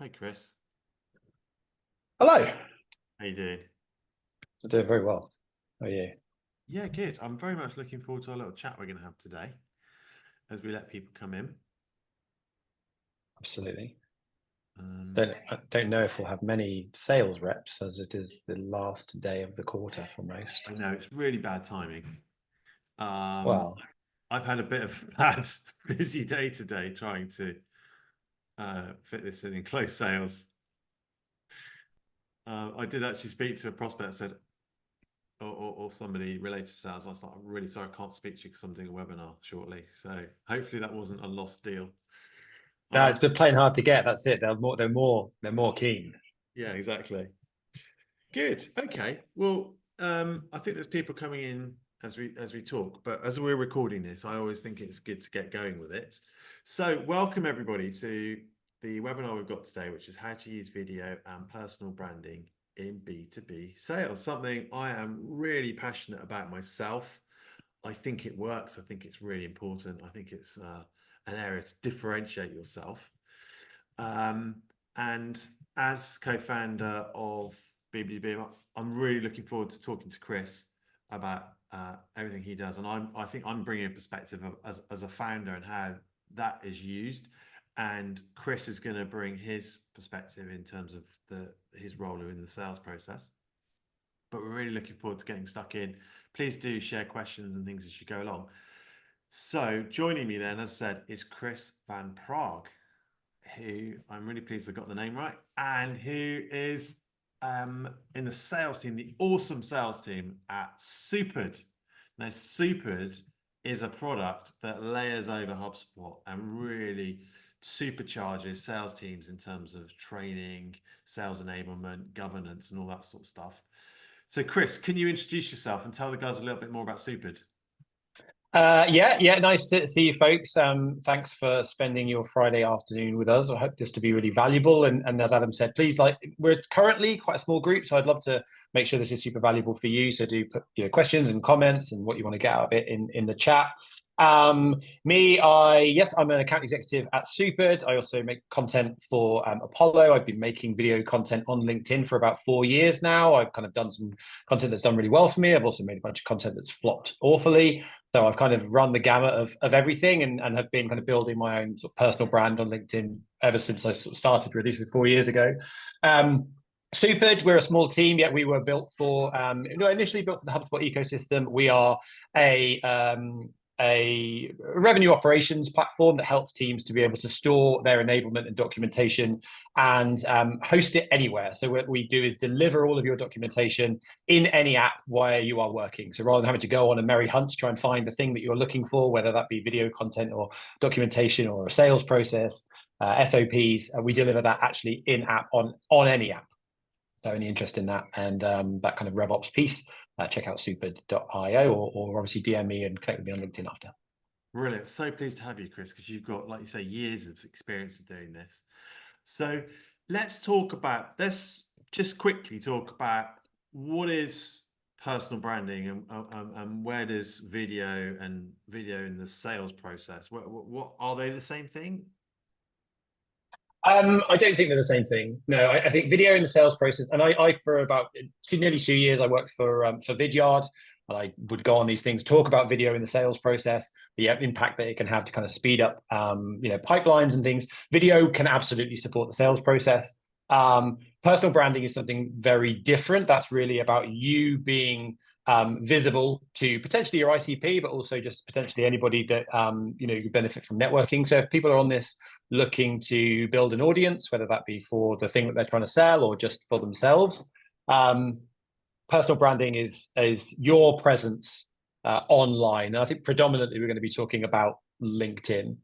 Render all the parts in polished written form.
Hi Chris, Hello. how you doing? I'm doing very well. How are you? Yeah, good. I'm very much looking forward to our little chat we're going to have today as we let people come in. Absolutely. Um, I don't know if we'll have many sales reps as it is the last day of the quarter for most. I know it's really bad timing. Um, Well, I've had a bit of bad, busy day today trying to fit this in close sales. I did actually speak to a prospect that said, or somebody related to sales. I was like, I'm really sorry, I can't speak to you because I'm doing a webinar shortly. So hopefully that wasn't a lost deal. no, Um, it's been playing hard to get. That's it. They're more keen. yeah, exactly. Good. Okay. Well, I think there's people coming in as we talk, but as we're recording this, I always think it's good to get going with it. So, welcome everybody to the webinar we've got today, which is how to use video and personal branding in B2B sales. Something I am really passionate about myself. I think it works. I think it's really important. I think it's an area to differentiate yourself. Um, and as co-founder of B2B, I'm really looking forward to talking to Chris about everything he does. And I think I'm bringing a perspective of, as a founder and how that is used. And Chris is going to bring his perspective in terms of his role in the sales process. But we're really looking forward to getting stuck in. Please do share questions and things as you go along. So joining me then, as I said, is Chris Van Prague, who I'm really pleased I got the name right, and who is in the sales team, the awesome sales team at Supered. Now, Supered is a product that layers over HubSpot and really supercharges sales teams in terms of training, sales enablement, governance, and all that sort of stuff. So, Chris, can you introduce yourself and tell the guys a little bit more about Supered? Yeah. Nice to see you, folks. Thanks for spending your Friday afternoon with us. I hope this to be really valuable. And as Adam said, please, we're currently quite a small group, so I'd love to make sure this is super valuable for you. So do put questions and comments and what you want to get out of it in the chat. Yes, I'm an account executive at Supered. I also make content for Apollo. I've been making video content on LinkedIn for about 4 years now. I've kind of done some content that's done really well for me. I've also made a bunch of content that's flopped awfully. So I've kind of run the gamut of everything and have been kind of building my own sort of personal brand on LinkedIn ever since I sort of started, really, 4 years ago. Supered, we're a small team, yet we were built for, initially built for the HubSpot ecosystem. We are a revenue operations platform that helps teams to be able to store their enablement and documentation and host it anywhere. So what we do is deliver all of your documentation in any app where you are working. So rather than having to go on a merry hunt to try and find the thing that you're looking for, whether that be video content or documentation or a sales process, SOPs, we deliver that actually in app on any app. So any interest in that and that kind of RevOps piece, check out super.io or obviously DM me and connect with me on LinkedIn after. Brilliant. So pleased to have you, Chris, because you've got, like you say, years of experience of doing this. So let's just quickly talk about what is personal branding and where does video in the sales process, what are they the same thing? I don't think they're the same thing. No, I think video in the sales process, and I for about nearly 2 years, I worked for Vidyard, and I would go on these things, talk about video in the sales process, the impact that it can have to kind of speed up, pipelines and things. Video can absolutely support the sales process. Personal branding is something very different. That's really about you being visible to potentially your ICP, but also just potentially anybody that you benefit from networking. So if people are on this looking to build an audience, whether that be for the thing that they're trying to sell or just for themselves, personal branding is your presence online. And I think predominantly we're going to be talking about LinkedIn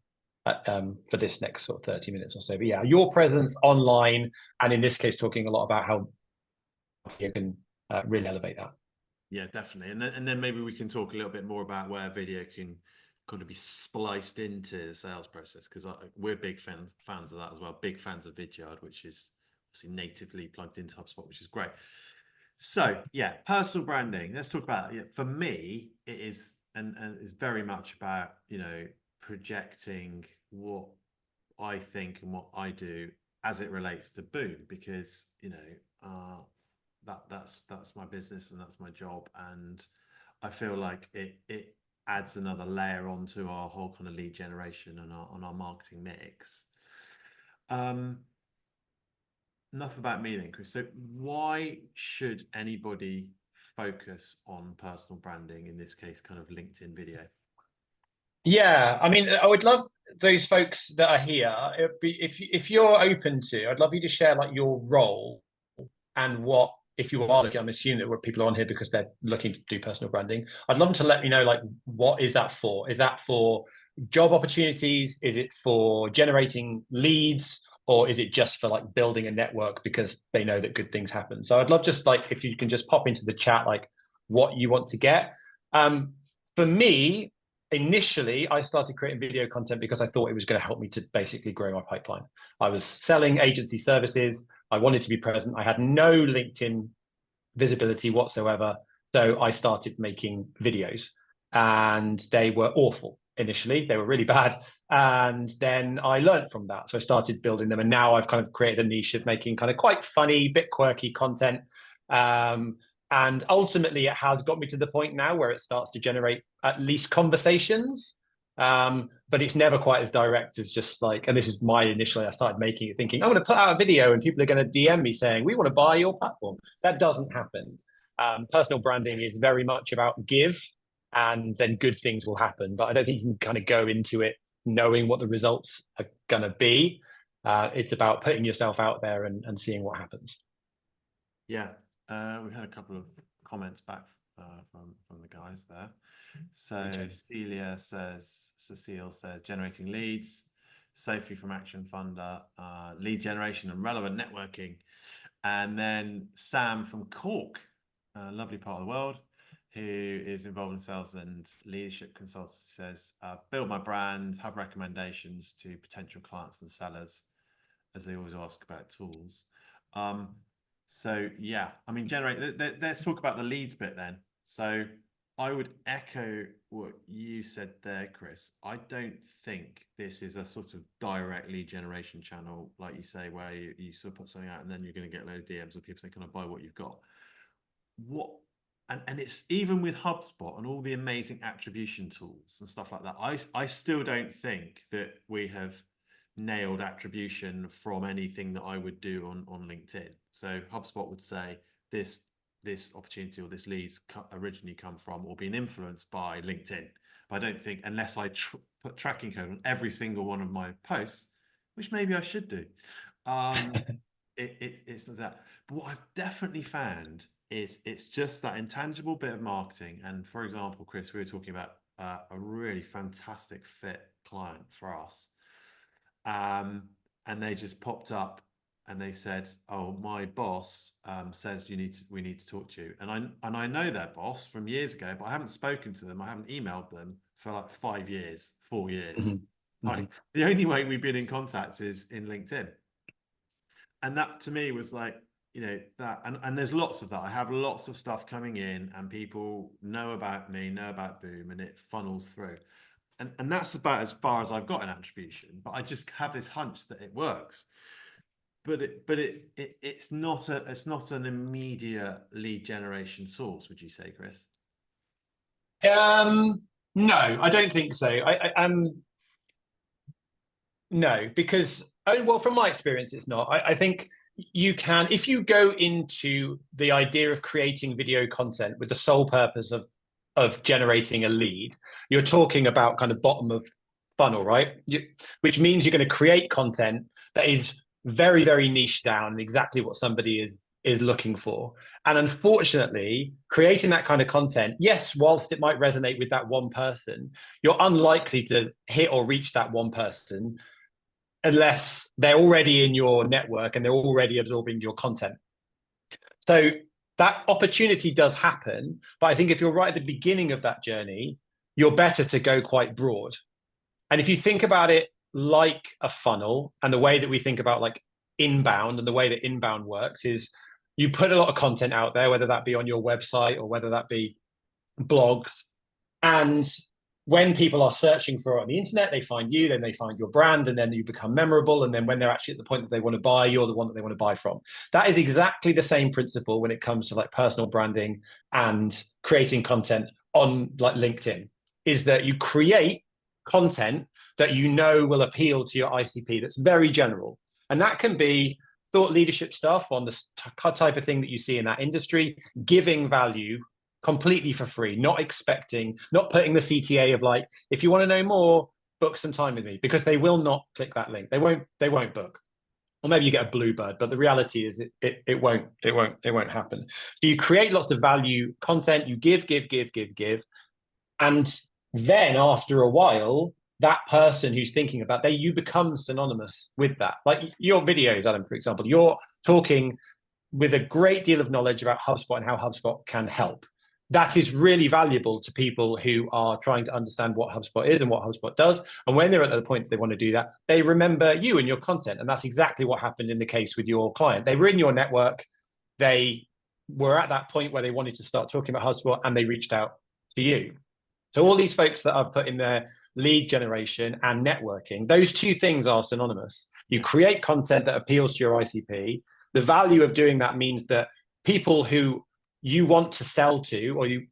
for this next sort of 30 minutes or so. But yeah, your presence online, and in this case, talking a lot about how you can really elevate that. Yeah, definitely. And then maybe we can talk a little bit more about where video can kind of be spliced into the sales process, because we're big fans of that as well. Big fans of Vidyard, which is obviously natively plugged into HubSpot, which is great. So yeah, personal branding. Let's talk about it. Yeah, for me, it is and it's very much about projecting what I think and what I do as it relates to Boom, because that's my business and that's my job, and I feel like it adds another layer onto our whole kind of lead generation and our marketing mix. Enough about me then, Chris. So why should anybody focus on personal branding, in this case kind of LinkedIn video? Yeah, I mean, I would love those folks that are here. If you're open to, I'd love you to share like your role and what, if you are looking, I'm assuming that people are on here because they're looking to do personal branding. I'd love to let me know, like, what is that for? Is that for job opportunities? Is it for generating leads? Or is it just for like building a network because they know that good things happen? So I'd love just like if you can just pop into the chat like what you want to get. For me, initially, I started creating video content because I thought it was going to help me to basically grow my pipeline. I was selling agency services. I wanted to be present. I had no LinkedIn visibility whatsoever. So I started making videos and they were awful initially. They were really bad. And then I learned from that. So I started building them. And now I've kind of created a niche of making kind of quite funny, bit quirky content. And ultimately, it has got me to the point now where it starts to generate at least conversations. But it's never quite as direct as just like, and this is my initially, I started making it thinking, I'm going to put out a video and people are going to DM me saying, we want to buy your platform. That doesn't happen. Personal branding is very much about give and then good things will happen. But I don't think you can kind of go into it knowing what the results are going to be. It's about putting yourself out there and seeing what happens. Yeah, we had a couple of comments back from the guys there. So Cecile says, generating leads, Sophie from Action Funder, lead generation and relevant networking. And then Sam from Cork, a lovely part of the world, who is involved in sales and leadership consultancy, says, build my brand, have recommendations to potential clients and sellers, as they always ask about tools. So yeah, I mean, let's talk about the leads bit then. So I would echo what you said there, Chris. I don't think this is a sort of direct lead generation channel, like you say, where you sort of put something out and then you're going to get a load of DMs of people saying, can I buy what you've got? And it's even with HubSpot and all the amazing attribution tools and stuff like that. I still don't think that we have nailed attribution from anything that I would do on LinkedIn. So HubSpot would say this opportunity or this leads originally come from or been influenced by LinkedIn. But I don't think, unless I put tracking code on every single one of my posts, which maybe I should do, it's not that. But what I've definitely found is it's just that intangible bit of marketing. And for example, Chris, we were talking about a really fantastic fit client for us. And they just popped up and they said, oh, my boss says we need to talk to you. And I know their boss from years ago, but I haven't spoken to them. I haven't emailed them for like 5 years, 4 years. Mm-hmm. Like the only way we've been in contact is in LinkedIn. And that to me was like, that, and there's lots of that. I have lots of stuff coming in and people know about me, know about Boom, and it funnels through. And that's about as far as I've got in attribution, but I just have this hunch that it works. But it's not an immediate lead generation source, would you say, Chris? No, I don't think so. No, because well, from my experience, it's not. I think you can, if you go into the idea of creating video content with the sole purpose of generating a lead, you're talking about kind of bottom of funnel, right? Which means you're going to create content that is very, very niche down and exactly what somebody is looking for. And unfortunately, creating that kind of content, yes, whilst it might resonate with that one person, you're unlikely to hit or reach that one person unless they're already in your network and they're already absorbing your content. So that opportunity does happen, but I think if you're right at the beginning of that journey, you're better to go quite broad. And if you think about it like a funnel, and the way that we think about like inbound and the way that inbound works is you put a lot of content out there, whether that be on your website or whether that be blogs, and when people are searching for it on the internet, they find you, then they find your brand, and then you become memorable. And then when they're actually at the point that they want to buy, you're the one that they want to buy from. That is exactly the same principle when it comes to like personal branding and creating content on like LinkedIn, is that you create content that you know will appeal to your ICP that's very general. And that can be thought leadership stuff on the type of thing that you see in that industry, giving value completely for free, not expecting, not putting the CTA of like, if you want to know more, book some time with me, because they will not click that link. They won't book. Or maybe you get a bluebird, but the reality is it won't happen. So you create lots of value content, you give. And then after a while, that person who's thinking about that, you become synonymous with that. Like your videos, Adam, for example, you're talking with a great deal of knowledge about HubSpot and how HubSpot can help. That is really valuable to people who are trying to understand what HubSpot is and what HubSpot does. And when they're at the point that they want to do that, they remember you and your content. And that's exactly what happened in the case with your client. They were in your network. They were at that point where they wanted to start talking about HubSpot, and they reached out to you. So all these folks that I've put in their lead generation and networking, those two things are synonymous. You create content that appeals to your ICP. The value of doing that means that people who you want to sell to, or you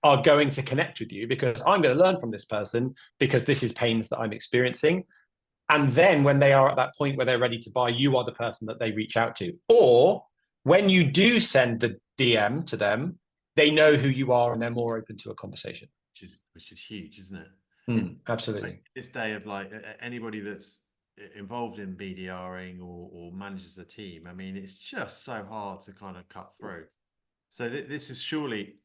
are going to connect with you because I'm going to learn from this person because this is pains that I'm experiencing. And then when they are at that point where they're ready to buy, you are the person that they reach out to. Or when you do send the DM to them, they know who you are and they're more open to a conversation. Which is huge, isn't it? Absolutely. Like this day of like anybody that's involved in BDRing or manages a team, I mean, it's just so hard to kind of cut through. So this is surely,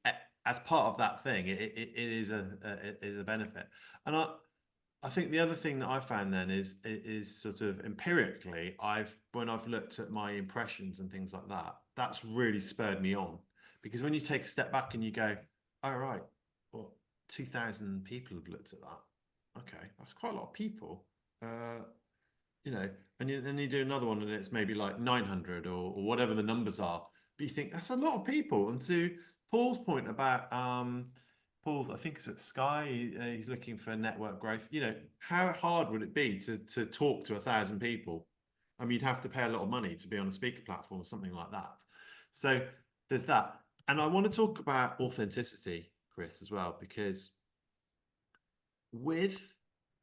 as part of that thing, it is a benefit. And I think the other thing that I found then is sort of empirically, when I've looked at my impressions and things like that, that's really spurred me on. Because when you take a step back and you go, oh, right, well, 2,000 people have looked at that. Okay, that's quite a lot of people. You know, and then you do another one and it's maybe like 900 or whatever the numbers are. But you think that's a lot of people. And to Paul's point about Paul's, I think it's at Sky, he's looking for network growth. You know, how hard would it be to talk to 1,000 people? I mean, you'd have to pay a lot of money to be on a speaker platform or something like that. So there's that. And I want to talk about authenticity, Chris, as well, because with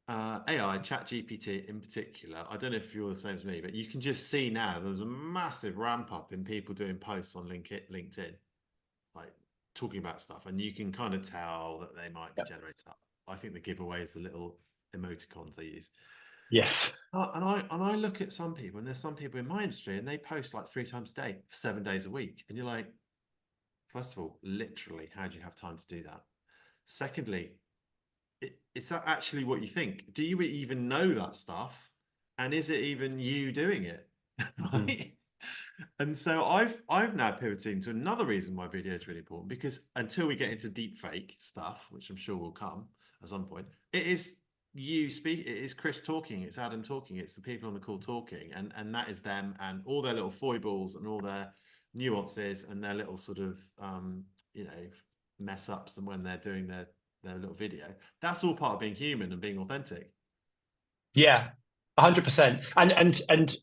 AI, ChatGPT in particular, I don't know if you're the same as me, but you can just see now there's a massive ramp up in people doing posts on LinkedIn, like talking about stuff, and you can kind of tell that they might be generated up. I think the giveaway is the little emoticons they use. Yes. And I look at some people, and there's some people in my industry, and they post like 3 times a day, 7 days a week, and you're like, first of all, literally, how do you have time to do that? Secondly, is that actually what you think? Do you even know that stuff? And is it even you doing it? Right? And so I've now pivoted to another reason why video is really important, because until we get into deep fake stuff, which I'm sure will come at some point, it is you speak, it is Chris talking, it's Adam talking, it's the people on the call talking, and that is them and all their little foibles and all their nuances and their little sort of you know, mess ups, and when they're doing their little video, that's all part of being human and being authentic. Yeah, 100%. And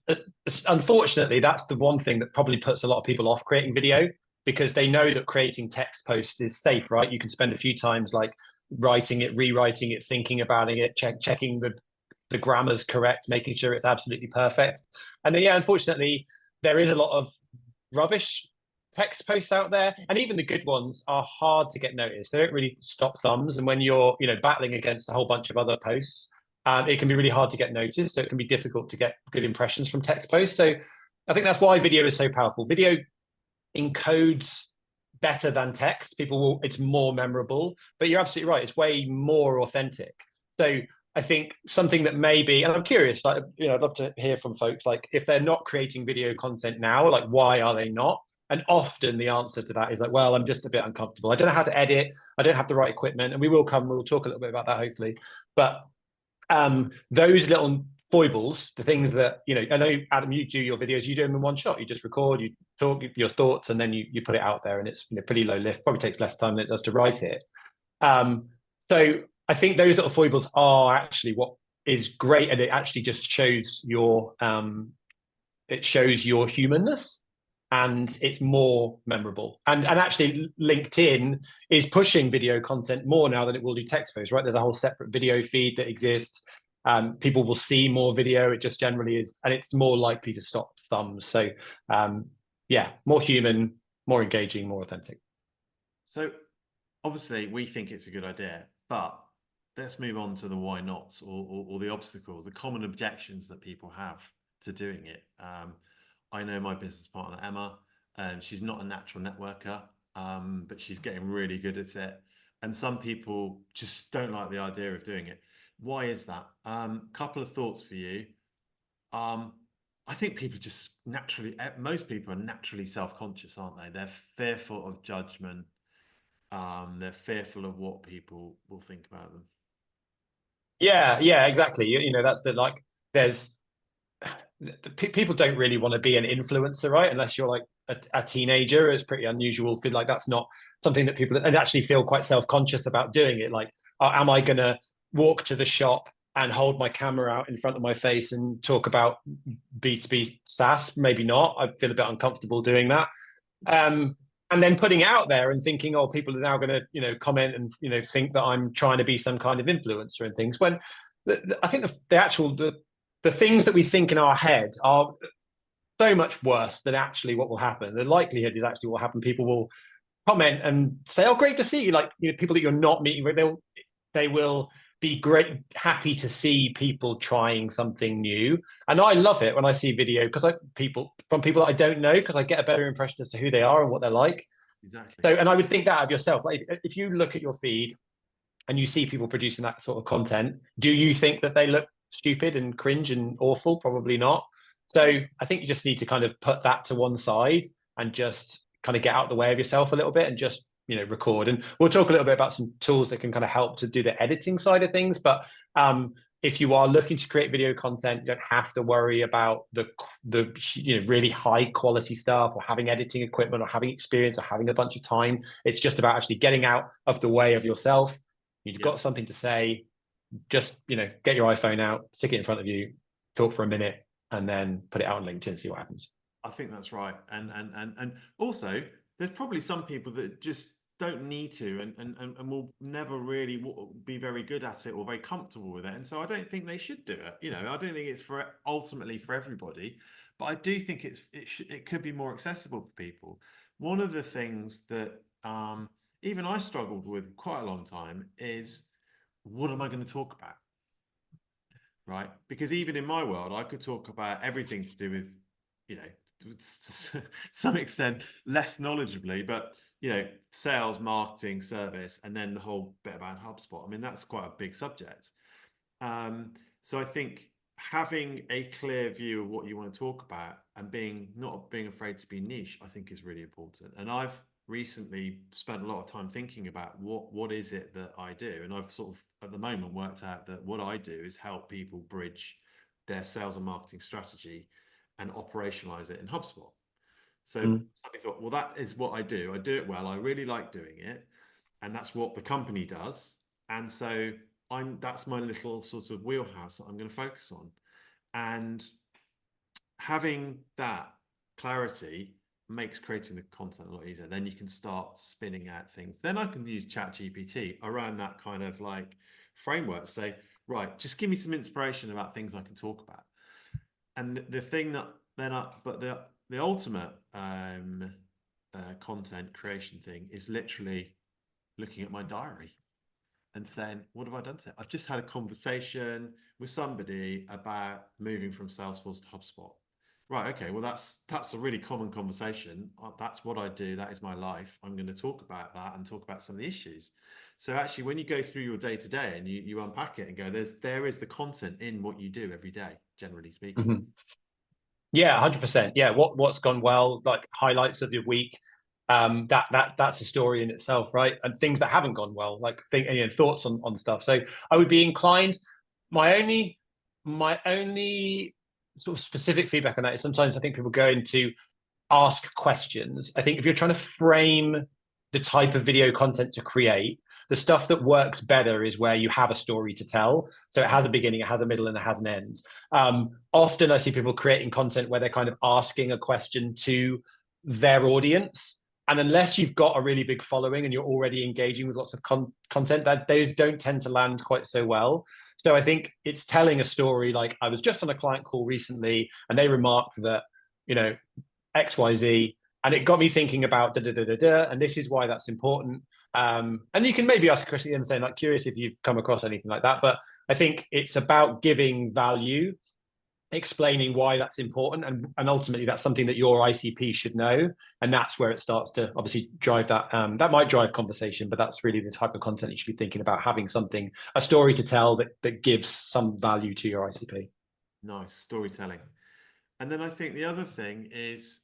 unfortunately, that's the one thing that probably puts a lot of people off creating video, because they know that creating text posts is safe, right? You can spend a few times like writing it, rewriting it, thinking about it, checking the grammar's correct, making sure it's absolutely perfect. And then, yeah, unfortunately, there is a lot of rubbish text posts out there, and even the good ones are hard to get noticed. They don't really stop thumbs, and when you're, you know, battling against a whole bunch of other posts, it can be really hard to get noticed. So it can be difficult to get good impressions from text posts. So I think that's why video is so powerful. Video encodes better than text. It's more memorable, but you're absolutely right. It's way more authentic. So I think something that maybe, and I'm curious, like, you know, I'd love to hear from folks, like if they're not creating video content now, like why are they not? And often the answer to that is like, well, I'm just a bit uncomfortable. I don't know how to edit. I don't have the right equipment. And we'll talk a little bit about that, hopefully. But those little foibles, the things that, you know, I know, Adam, you do your videos, you do them in one shot. You just record, you talk your thoughts, and then you put it out there, and it's, you know, pretty low lift. Probably takes less time than it does to write it. So I think those little foibles are actually what is great, and it actually just shows your humanness, and it's more memorable. And actually, LinkedIn is pushing video content more now than it will do text posts. Right, there's a whole separate video feed that exists. People will see more video. It just generally is, and it's more likely to stop thumbs. So, yeah, more human, more engaging, more authentic. So obviously we think it's a good idea, but let's move on to the why nots, or the obstacles, the common objections that people have to doing it. I know my business partner, Emma, and she's not a natural networker, but she's getting really good at it. And some people just don't like the idea of doing it. Why is that? Couple of thoughts for you. I think people just naturally, most people are naturally self-conscious, aren't they? They're fearful of judgment. They're fearful of what people will think about them. Yeah, exactly. That's the like. There's people don't really want to be an influencer, right? Unless you're like a teenager. It's pretty unusual. Feel like that's not something that people and actually feel quite self-conscious about doing it. Like, am I gonna walk to the shop and hold my camera out in front of my face and talk about B2B SaaS? Maybe not. I feel a bit uncomfortable doing that. And then putting out there and thinking, oh, people are now going to, comment and, think that I'm trying to be some kind of influencer and things. When I think the things that we think in our head are so much worse than actually what will happen. The likelihood is actually what will happen. People will comment and say, "Oh, great to see you." Like, people that you're not meeting with, they will be happy to see people trying something new. And I love it when I see video people that I don't know, because I get a better impression as to who they are and what they're like. Exactly. So, and I would think that of yourself. Like, if you look at your feed and you see people producing that sort of content, do you think that they look stupid and cringe and awful? Probably not. So I think you just need to kind of put that to one side and just kind of get out of the way of yourself a little bit and just record. And we'll talk a little bit about some tools that can kind of help to do the editing side of things. But if you are looking to create video content, you don't have to worry about the really high quality stuff, or having editing equipment, or having experience, or having a bunch of time. It's just about actually getting out of the way of yourself. You've got something to say, just get your iPhone out, stick it in front of you, talk for a minute, and then put it out on LinkedIn and see what happens. I think that's right. And also there's probably some people that just don't need to and will never really be very good at it or very comfortable with it. And so I don't think they should do it. I don't think it's ultimately for everybody, but I do think it could be more accessible for people. One of the things that even I struggled with quite a long time is, what am I going to talk about? Right? Because even in my world, I could talk about everything to do with, to some extent less knowledgeably, but sales, marketing, service, and then the whole bit about HubSpot. I mean, that's quite a big subject. So I think having a clear view of what you want to talk about and not being afraid to be niche, I think is really important. And I've recently spent a lot of time thinking about what is it that I do, and I've sort of at the moment worked out that what I do is help people bridge their sales and marketing strategy and operationalize it in HubSpot. So I thought, well, that is what I do. I do it well. I really like doing it, and that's what the company does. And so that's my little sort of wheelhouse that I'm going to focus on. And having that clarity makes creating the content a lot easier. Then you can start spinning out things. Then I can use ChatGPT around that kind of like framework. Say, right, just give me some inspiration about things I can talk about. And the thing that the ultimate content creation thing is literally looking at my diary and saying, what have I done today? I've just had a conversation with somebody about moving from Salesforce to HubSpot. Right, okay, well, that's a really common conversation. That's what I do. That is my life. I'm going to talk about that and talk about some of the issues. So actually, when you go through your day to day and you unpack it and go, there is the content in what you do every day, generally speaking. Mm-hmm. Yeah, 100%. Yeah, what's gone well, like highlights of your week. That's a story in itself, right? And things that haven't gone well, like thoughts on stuff. So I would be inclined. My only sort of specific feedback on that is sometimes I think people go into ask questions. I think if you're trying to frame the type of video content to create, the stuff that works better is where you have a story to tell. So it has a beginning, it has a middle, and it has an end. Often I see people creating content where they're kind of asking a question to their audience. And unless you've got a really big following and you're already engaging with lots of content, that those don't tend to land quite so well. So I think it's telling a story. Like, I was just on a client call recently and they remarked that, XYZ, and it got me thinking about da da da da da, and this is why that's important. And you can maybe ask a question and say, like, curious if you've come across anything like that. But I think it's about giving value, explaining why that's important, and ultimately that's something that your ICP should know, and that's where it starts to obviously drive that. That might drive conversation, but that's really the type of content you should be thinking about, having something, a story to tell that gives some value to your ICP. Nice storytelling. And then I think the other thing is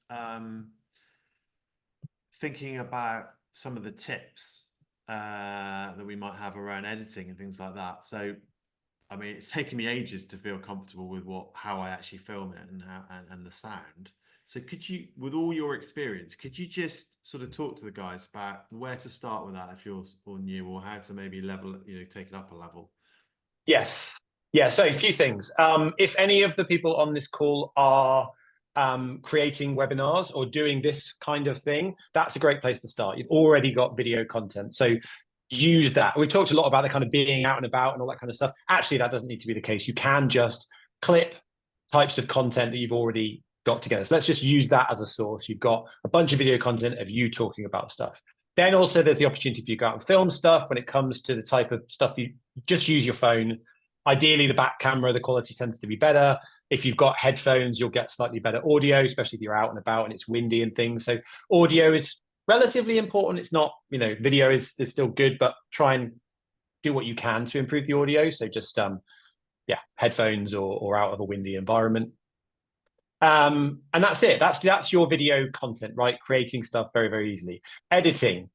thinking about some of the tips that we might have around editing and things like that. So, I mean, it's taken me ages to feel comfortable with how I actually film it and the sound. So could you, with all your experience, could you just sort of talk to the guys about where to start with that if you're or new, or how to maybe take it up a level? Yes. Yeah. So a few things. If any of the people on this call are creating webinars or doing this kind of thing, that's a great place to start. You've already got video content. So use that. We talked a lot about the kind of being out and about and all that kind of stuff. Actually, that doesn't need to be the case. You can just clip types of content that you've already got together. So let's just use that as a source. You've got a bunch of video content of you talking about stuff. Then also there's the opportunity for you to go out and film stuff. When it comes to the type of stuff, you just use your phone. Ideally, the back camera, the quality tends to be better. If you've got headphones, you'll get slightly better audio, especially if you're out and about and it's windy and things. So audio is relatively important. It's not, video is still good, but try and do what you can to improve the audio. So just, headphones or out of a windy environment. And that's it. That's your video content, right? Creating stuff very, very easily. Editing.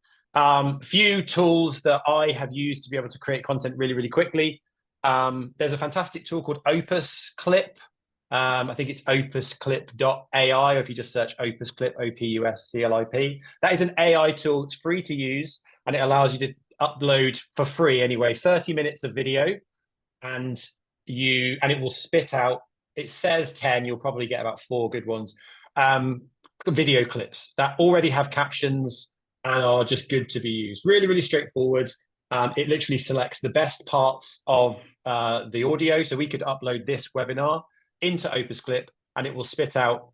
Few tools that I have used to be able to create content really, really quickly. There's a fantastic tool called Opus Clip. I think it's opusclip.ai, or if you just search Opus Clip, OPUSCLIP. That is an AI tool. It's free to use, and it allows you to upload for free anyway 30 minutes of video, and it will spit out, it says 10, you'll probably get about 4 good ones, video clips that already have captions and are just good to be used. Really, really straightforward. It literally selects the best parts of the audio. So we could upload this webinar into Opus Clip, and it will spit out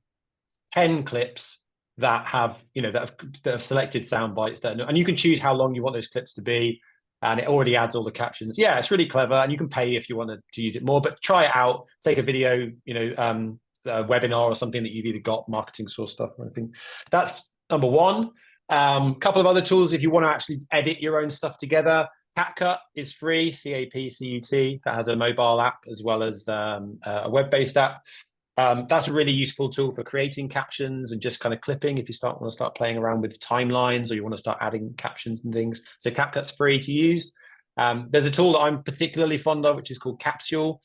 10 clips that have, that have selected sound bites and you can choose how long you want those clips to be. And it already adds all the captions. Yeah, it's really clever, and you can pay if you want to use it more. But try it out. Take a video, a webinar or something that you've either got marketing source stuff or anything. That's number one. Couple of other tools if you want to actually edit your own stuff together. CapCut is free, CapCut. That has a mobile app as well as a web-based app. That's a really useful tool for creating captions and just kind of clipping if you want to start playing around with timelines or you want to start adding captions and things. So CapCut's free to use. There's a tool that I'm particularly fond of, which is called Capsule.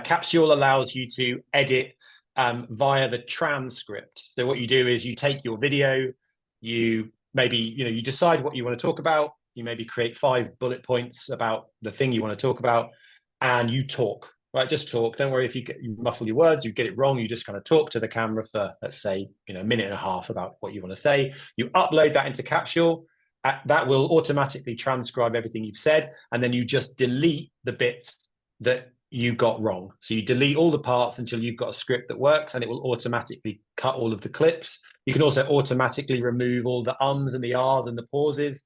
Capsule allows you to edit via the transcript. So what you do is you take your video, you decide what you want to talk about. You maybe create 5 bullet points about the thing you want to talk about, and you talk. Right, just talk. Don't worry if you muffle your words, you get it wrong. You just kind of talk to the camera for, let's say, a minute and a half about what you want to say. You upload that into Capsule. That will automatically transcribe everything you've said, and then you just delete the bits that you got wrong. So you delete all the parts until you've got a script that works, and it will automatically cut all of the clips. You can also automatically remove all the ums and the ahs and the pauses.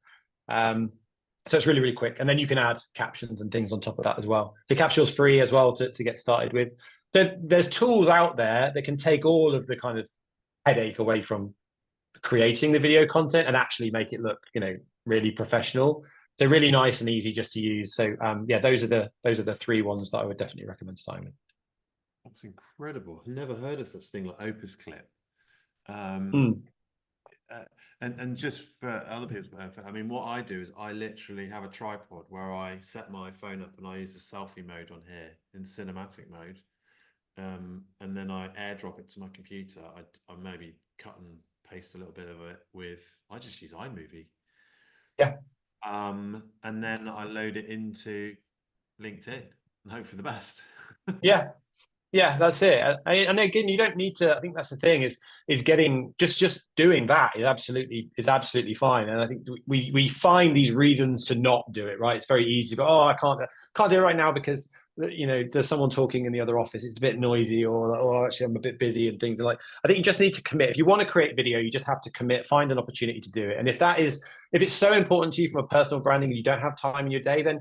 So it's really, really quick. And then you can add captions and things on top of that as well. The Capsule's free as well to get started with. So there's tools out there that can take all of the kind of headache away from creating the video content and actually make it look, really professional. So really nice and easy just to use. So those are the 3 ones that I would definitely recommend starting with. That's incredible. I've never heard of such a thing like Opus Clip. And just for other people's benefit, I mean, what I do is I literally have a tripod where I set my phone up and I use the selfie mode on here in cinematic mode. And then I airdrop it to my computer. I maybe cut and paste a little bit of it I just use iMovie. Yeah. And then I load it into LinkedIn and hope for the best. Yeah. Yeah, that's it. And again, you don't need to. I think that's the thing is getting just doing that is absolutely fine. And I think we find these reasons to not do it. Right? It's very easy, but I can't do it right now because there's someone talking in the other office. It's a bit noisy, or actually I'm a bit busy and things like. I think you just need to commit. If you want to create video, you just have to commit. Find an opportunity to do it. And if it's so important to you from a personal branding and you don't have time in your day, then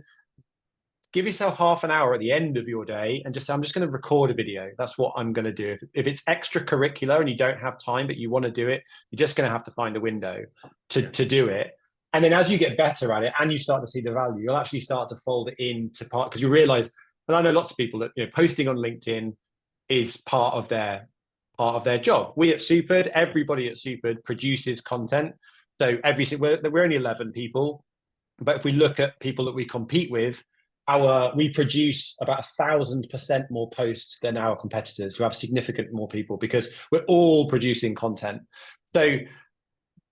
give yourself half an hour at the end of your day and just say, I'm just going to record a video. That's what I'm going to do. If it's extracurricular and you don't have time, but you want to do it, you're just going to have to find a window to do it. And then as you get better at it and you start to see the value, you'll actually start to fold it into part because you realize, and I know lots of people that posting on LinkedIn is part of their job. We at Supered, everybody at Supered produces content. So we're only 11 people, but if we look at people that we compete with, we produce about 1,000% more posts than our competitors who have significant more people because we're all producing content. So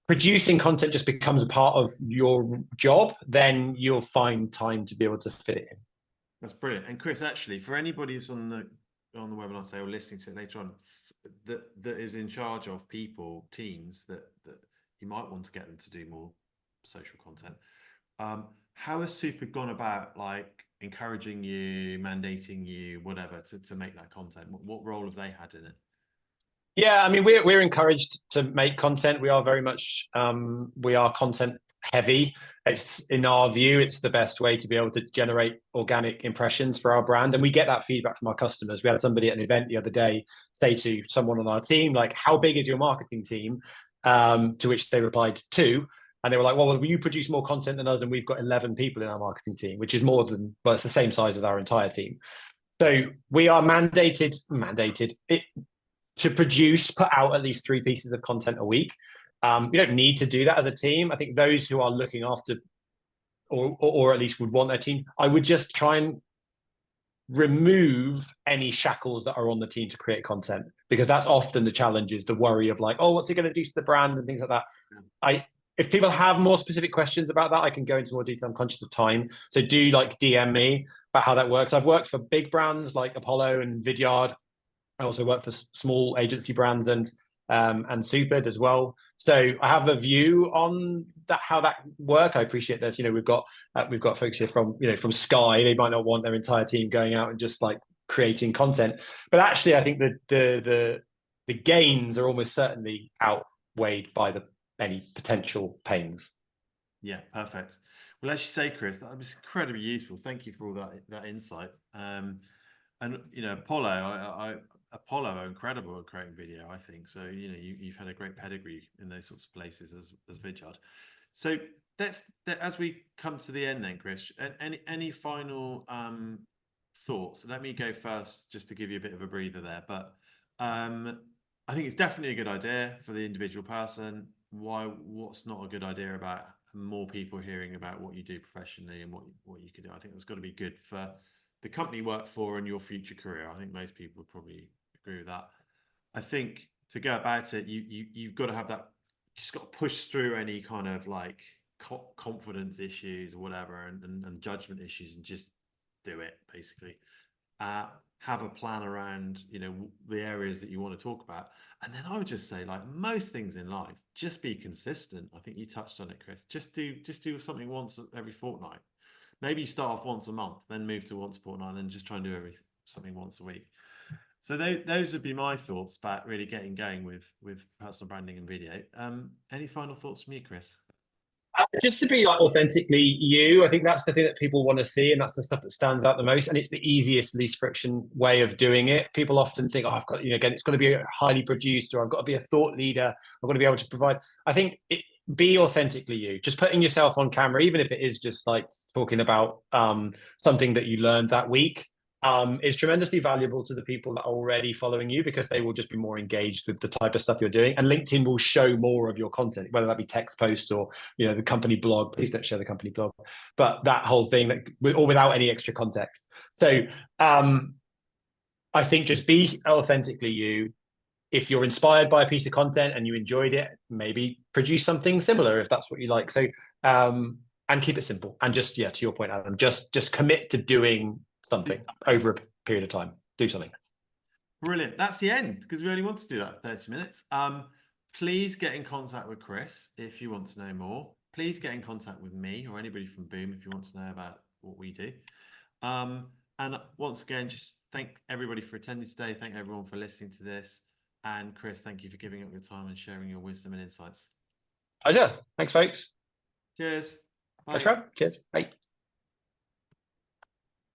producing content just becomes a part of your job, then you'll find time to be able to fit it in. That's brilliant. And Chris, actually, for anybody who's on the webinar today or listening to it later on, that is in charge of people, teams that you might want to get them to do more social content. How has Super gone about like encouraging you, mandating you, whatever, to make that content? What role have they had in it? Yeah, I mean, we're encouraged to make content. We are very much we are content heavy. It's in our view, it's the best way to be able to generate organic impressions for our brand, and we get that feedback from our customers. We had somebody at an event the other day say to someone on our team, like, "How big is your marketing team?" To which they replied, "2." And they were like, well, you produce more content than us, and we've got 11 people in our marketing team, which is more than, well, it's the same size as our entire team. So we are mandated to put out at least 3 pieces of content a week. You don't need to do that as a team. I think those who are looking after, or at least would want their team, I would just try and remove any shackles that are on the team to create content, because that's often the challenge, is the worry of like, oh, what's it going to do to the brand and things like that. If people have more specific questions about that, I can go into more detail. I'm conscious of time. So do like DM me about how that works. I've worked for big brands like Apollo and Vidyard. I also work for small agency brands and Supered as well. So I have a view on that, how that work. I appreciate this. We've got folks here from Sky. They might not want their entire team going out and just like creating content, but actually I think the gains are almost certainly outweighed by any potential pains. Yeah, perfect. Well, as you say, Chris, that was incredibly useful. Thank you for all that insight. And Apollo are incredible at creating video, I think. So you've had a great pedigree in those sorts of places as Vidyard. So as we come to the end then, Chris, any final thoughts? Let me go first just to give you a bit of a breather there. But I think it's definitely a good idea for the individual person. What's not a good idea about more people hearing about what you do professionally and what you can do? I think that's got to be good for the company you work for and your future career. I think most people would probably agree with that. I think to go about it, you've got to have that, just got to push through any kind of like confidence issues or whatever and judgment issues, and just do it basically. Have a plan around the areas that you want to talk about, and then I would just say, like most things in life, just be consistent. I think you touched on it, Chris. Just do something once every fortnight. Maybe you start off once a month, then move to once a fortnight, then just try and do something once a week. So those would be my thoughts about really getting going with personal branding and video. Any final thoughts from you, Chris? Just to be like authentically you. I think that's the thing that people want to see, and that's the stuff that stands out the most. And it's the easiest, least friction way of doing it. People often think, oh, I've got, again, it's got to be highly produced, or I've got to be a thought leader. I've got to be able to provide. I think be authentically you. Just putting yourself on camera, even if it is just like talking about something that you learned that week, is tremendously valuable to the people that are already following you, because they will just be more engaged with the type of stuff you're doing, and LinkedIn will show more of your content, whether that be text posts or the company blog. Please don't share the company blog, but that whole thing, that or without any extra context. So I think just be authentically you. If you're inspired by a piece of content and you enjoyed it, maybe produce something similar if that's what you like. So and keep it simple. And just, yeah, to your point, Adam, just commit to doing something over a period of time. Do something. Brilliant. That's the end, because we only want to do that 30 minutes. Please get in contact with Chris if you want to know more. Please get in contact with me or anybody from Boom if you want to know about what we do. And once again, just thank everybody for attending today. Thank everyone for listening to this. And Chris, thank you for giving up your time and sharing your wisdom and insights. Pleasure. Thanks, folks. Cheers. Thanks, Bye. Rob. Cheers. Bye.